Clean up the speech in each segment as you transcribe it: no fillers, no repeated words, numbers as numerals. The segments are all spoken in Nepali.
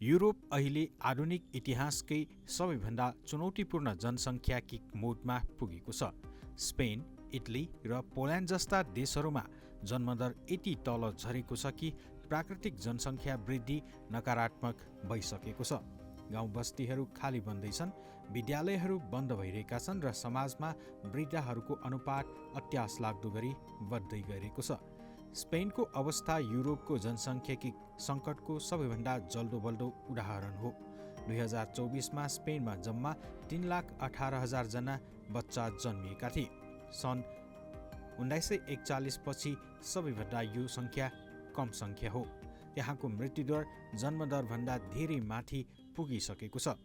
युरोप अहिले आधुनिक इतिहासकै सबैभन्दा चुनौतीपूर्ण जनसङ्ख्याकिक मोडमा पुगेको छ। स्पेन, इटली र पोल्यान्ड जस्ता देशहरूमा जन्मदर यति तल झरेको छ कि प्राकृतिक जनसङ्ख्या वृद्धि नकारात्मक भइसकेको छ। गाउँ बस्तीहरू खाली बन्दैछन्, विद्यालयहरू बन्द भइरहेका छन् र समाजमा वृद्धहरूको अनुपात अत्यासलाग्दो गरी बढ्दै गइरहेको छ। स्पेनको अवस्था युरोपको जनसङ्ख्याकिक सङ्कटको सबैभन्दा जल्दोबल्दो उदाहरण हो। 2024मा स्पेनमा जम्मा 3,18,000 जना बच्चा जन्मिएका थिए। सन् 1941 पछि सबैभन्दा यो सङ्ख्या कम सङ्ख्या हो। त्यहाँको मृत्युदर जन्मदरभन्दा धेरै माथि पुगिसकेको छ।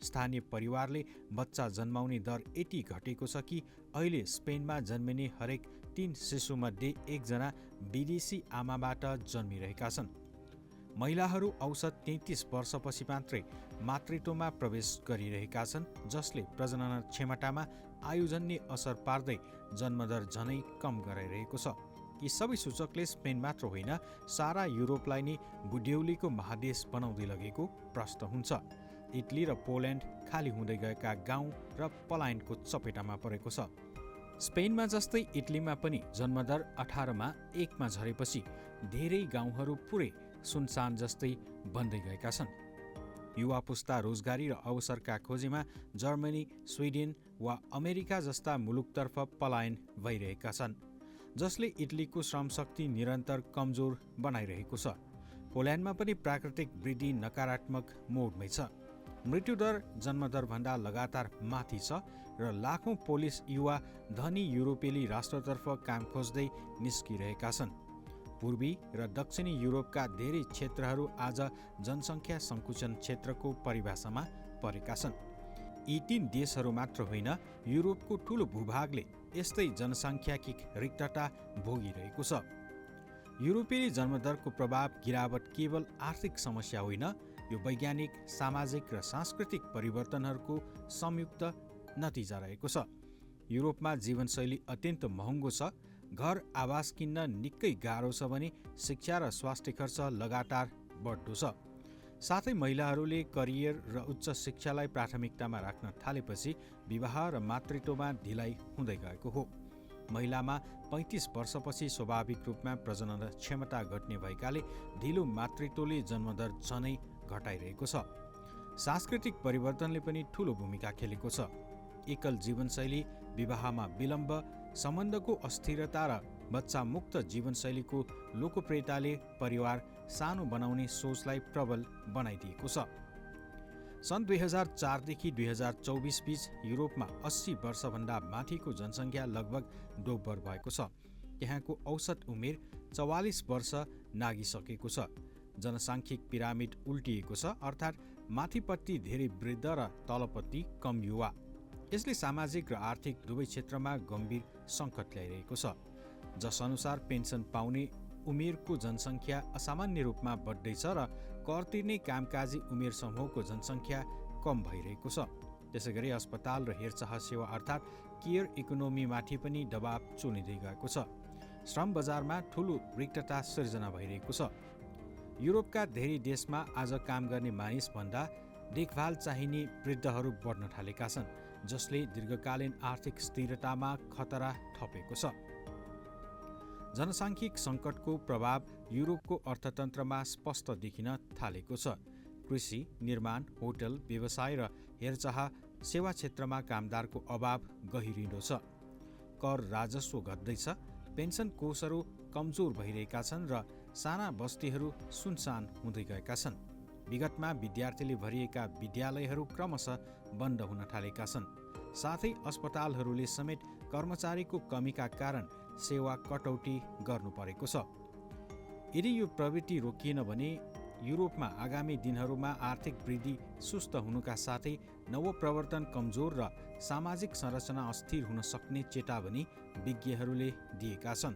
स्थानीय परिवारले बच्चा जन्माउने दर यति घटेको छ कि अहिले स्पेनमा जन्मिने हरेक 3 शिशुमध्ये 1 जना विदेशी आमाबाट जन्मिरहेका छन्। महिलाहरू औसत 33 वर्षपछि मात्रै मातृत्वमा प्रवेश गरिरहेका छन्, जसले प्रजनन क्षमतामा आयोजनले असर पार्दै जन्मदर झनै कम गराइरहेको छ। यी सबै सूचकले स्पेन मात्र होइन, सारा युरोपलाई नै बुढ्यौलीको महादेश बनाउँदै लगेको प्रश्न हुन्छ। इटली र पोल्यान्ड खाली हुँदै गएका गाउँ र पलायनको चपेटामा परेको छ। स्पेनमा जस्तै इटलीमा पनि जन्मदर 18मा 1मा झरेपछि धेरै गाउँहरू पुरै सुनसान जस्तै बन्दै गएका छन्। युवा पुस्ता रोजगारी र अवसरका खोजीमा जर्मनी, स्विडेन वा अमेरिका जस्ता मुलुकतर्फ पलायन भइरहेका छन्, जसले इटलीको श्रमशक्ति निरन्तर कमजोर बनाइरहेको छ। पोल्यान्डमा पनि प्राकृतिक वृद्धि नकारात्मक मोडमै छ। मृत्युदर जन्मदरभन्दा लगातार माथि छ र लाखौँ पोलिस युवा धनी युरोपेली राष्ट्रतर्फ काम खोज्दै निस्किरहेका छन्। पूर्वी र दक्षिणी युरोपका धेरै क्षेत्रहरू आज जनसङ्ख्या सङ्कुचन क्षेत्रको परिभाषामा परेका छन्। यी 3 देशहरू मात्र होइन, युरोपको ठूलो भूभागले यस्तै जनसङ्ख्याकिक रिक्तता भोगिरहेको छ। युरोपेली जन्मदरको प्रभाव गिरावट केवल आर्थिक समस्या होइन, यो वैज्ञानिक, सामाजिक र सांस्कृतिक परिवर्तनहरूको संयुक्त नतिजा रहेको छ। युरोपमा जीवनशैली अत्यन्त महँगो छ। घर आवास किन्न निकै गाह्रो छ भने शिक्षा र स्वास्थ्य खर्च लगातार बढ्दो छ। साथै महिलाहरूले करियर र उच्च शिक्षालाई प्राथमिकतामा राख्न थालेपछि विवाह र मातृत्वमा ढिलाइ हुँदै गएको हो। महिलामा 35 वर्षपछि स्वाभाविक रूपमा प्रजनन क्षमता घट्ने भएकाले ढिलो मातृत्वले जन्मदर झनै घटाइरहेको छ। सांस्कृतिक परिवर्तनले पनि ठूलो भूमिका खेलेको छ। एकल जीवनशैली, विवाहमा विलम्ब, सम्बन्धको अस्थिरता र बच्चा मुक्त जीवनशैलीको लोकप्रियताले परिवार सानो बनाउने सोचलाई प्रबल बनाइदिएको छ। सन् 2004 देखि 2024 बीच युरोपमा 80 वर्षभन्दा माथिको जनसङ्ख्या लगभग दोब्बर भएको छ। त्यहाँको औसत उमेर 44 वर्ष नागिसकेको छ। जनसाङ्ख्यिक पिरामिड उल्टिएको छ, अर्थात् माथिपट्टि धेरै वृद्ध र तलपट्टि कम युवा। यसले सामाजिक र आर्थिक दुवै क्षेत्रमा गम्भीर सङ्कट ल्याइरहेको छ। जसअनुसार पेन्सन पाउने उमेरको जनसङ्ख्या असामान्य रूपमा बढ्दैछ र कर तिर्ने कामकाजी उमेर समूहको जनसङ्ख्या कम भइरहेको छ। त्यसैगरी अस्पताल र हेरचाह सेवा अर्थात् केयर इकोनोमीमाथि पनि दबाव चुनिँदै गएको छ। श्रम बजारमा ठूलो रिक्तता सिर्जना भइरहेको छ। युरोपका धेरै देशमा आज काम गर्ने मानिसभन्दा देखभाल चाहिने वृद्धहरू बढ्न थालेका छन्, जसले दीर्घकालीन आर्थिक स्थिरतामा खतरा थपेको छ। जनसाङ्ख्यिक सङ्कटको प्रभाव युरोपको अर्थतन्त्रमा स्पष्ट देखिन थालेको छ। कृषि, निर्माण, होटल, व्यवसाय र हेरचाह सेवा क्षेत्रमा कामदारको अभाव गहिरिँदो छ। कर राजस्व घट्दैछ, पेन्सन कोषहरू कमजोर भइरहेका छन् र साना बस्तीहरू सुनसान हुँदै गएका छन्। विगतमा विद्यार्थीले भरिएका विद्यालयहरू क्रमशः बन्द हुन थालेका छन्। साथै अस्पतालहरूले समेत कर्मचारीको कमीका कारण सेवा कटौती गर्नु परेको छ। यदि यो प्रवृत्ति रोकिएन भने युरोपमा आगामी दिनहरूमा आर्थिक वृद्धि सुस्त हुनुका साथै नवप्रवर्तन कमजोर र सामाजिक संरचना अस्थिर हुन सक्ने चेतावनी विज्ञहरूले दिएका छन्।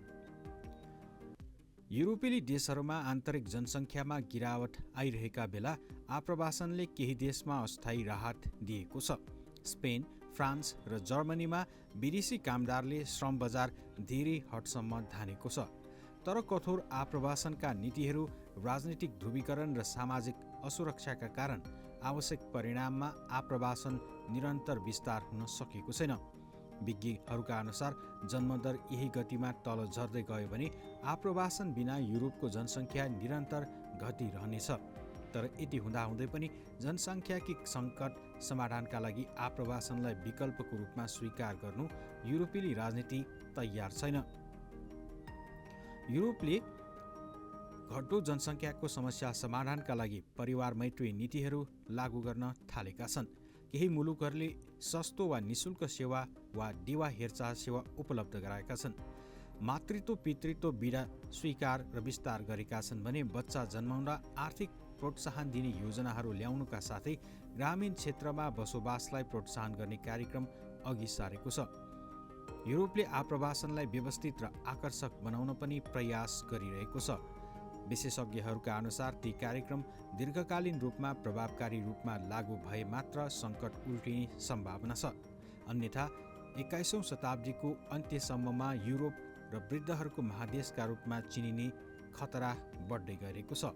युरोपेली देशहरूमा आन्तरिक जनसङ्ख्यामा गिरावट आइरहेका बेला आप्रवासनले केही देशमा अस्थायी राहत दिएको छ। स्पेन, फ्रान्स र जर्मनीमा विदेशी कामदारले श्रम बजार धेरै हदसम्म धानेको छ। तर कठोर आप्रवासनका नीतिहरू राजनीतिक ध्रुवीकरण र सामाजिक असुरक्षाका कारण आवश्यक परिणाममा आप्रवासन निरन्तर विस्तार हुन सकेको छैन। विज्ञहरूका अनुसार जन्मदर यही गतिमा तल झर्दै गयो भने आप्रवासन बिना युरोपको जनसङ्ख्या निरन्तर घटिरहनेछ। तर यति हुँदाहुँदै पनि जनसङ्ख्याकिक सङ्कट समाधानका लागि आप्रवासनलाई विकल्पको रूपमा स्वीकार गर्नु युरोपेली राजनीति तयार छैन। युरोपले घट्दो जनसङ्ख्याको समस्या समाधानका लागि परिवार मैत्री नीतिहरू लागू गर्न थालेका छन्। केही मुलुकहरूले सस्तो वा निशुल्क सेवा वा दिवा हेरचाह सेवा उपलब्ध गराएका छन्। मातृत्व पितृत्व बिदा स्वीकार र विस्तार गरेका छन् भने बच्चा जन्माउँदा आर्थिक प्रोत्साहन दिने योजनाहरू ल्याउनुका साथै ग्रामीण क्षेत्रमा बसोबासलाई प्रोत्साहन गर्ने कार्यक्रम अघि सारेको छ। युरोपले आप्रवासनलाई व्यवस्थित र आकर्षक बनाउन पनि प्रयास गरिरहेको छ। विशेषज्ञहरूका अनुसार ती कार्यक्रम दीर्घकालीन रूपमा प्रभावकारी रूपमा लागू भए मात्र सङ्कट उल्टिने सम्भावना छ। अन्यथा 21औं शताब्दीको अन्त्यसम्ममा युरोप र वृद्धहरूको महादेशका रूपमा चिनिने खतरा बढ्दै गएको छ।